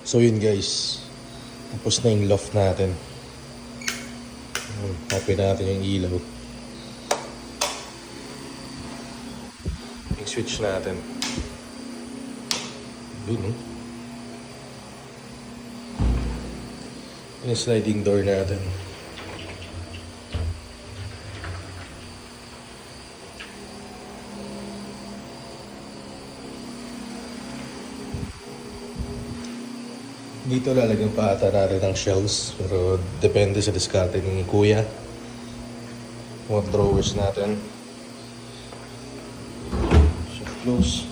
So yun guys, tapos na yung loft natin. Open natin yung ilaw. Yung switch natin. Yun, yung sliding door natin. Dito lalagyan pa ata natin ng shelves, pero depende sa diskarte ni Kuya. Mga drawers natin. Shift close.